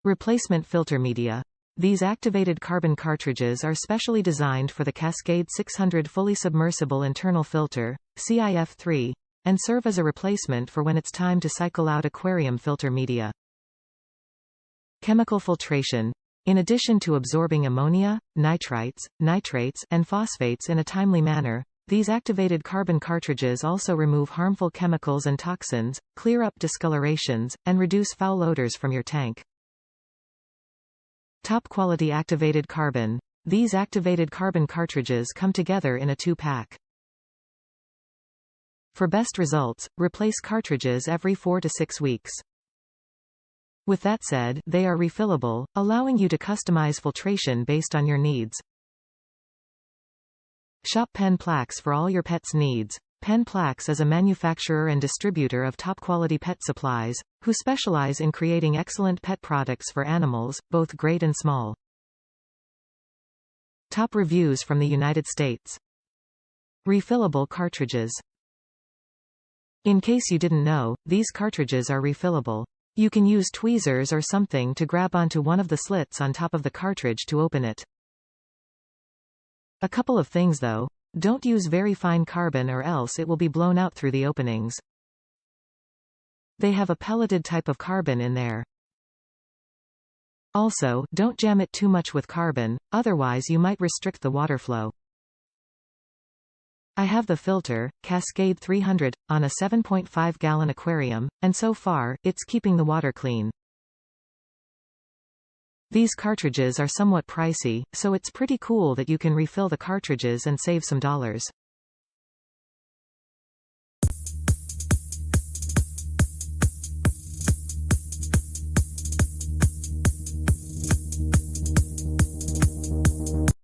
Replacement filter media. These activated carbon cartridges are specially designed for the Cascade 600 Fully Submersible Internal Filter, CIF3, and serve as a replacement for when it's time to cycle out aquarium filter media. Chemical filtration. In addition to absorbing ammonia, nitrites, nitrates, and phosphates in a timely manner, these activated carbon cartridges also remove harmful chemicals and toxins, clear up discolorations, and reduce foul odors from your tank. Top-quality activated carbon. These activated carbon cartridges come together in a 2-pack. For best results, replace cartridges every 4 to 6 weeks. With that said, they are refillable, allowing you to customize filtration based on your needs. Shop Penn-Plax for all your pet's needs. Penn-Plax is a manufacturer and distributor of top-quality pet supplies, who specialize in creating excellent pet products for animals, both great and small. Top reviews from the United States. Refillable cartridges. In case you didn't know, these cartridges are refillable. You can use tweezers or something to grab onto one of the slits on top of the cartridge to open it. A couple of things though. Don't use very fine carbon or else it will be blown out through the openings. They have a pelleted type of carbon in there. Also, don't jam it too much with carbon, otherwise you might restrict the water flow. I have the filter, Cascade 300, on a 7.5-gallon aquarium, and so far, it's keeping the water clean. These cartridges are somewhat pricey, so it's pretty cool that you can refill the cartridges and save some dollars.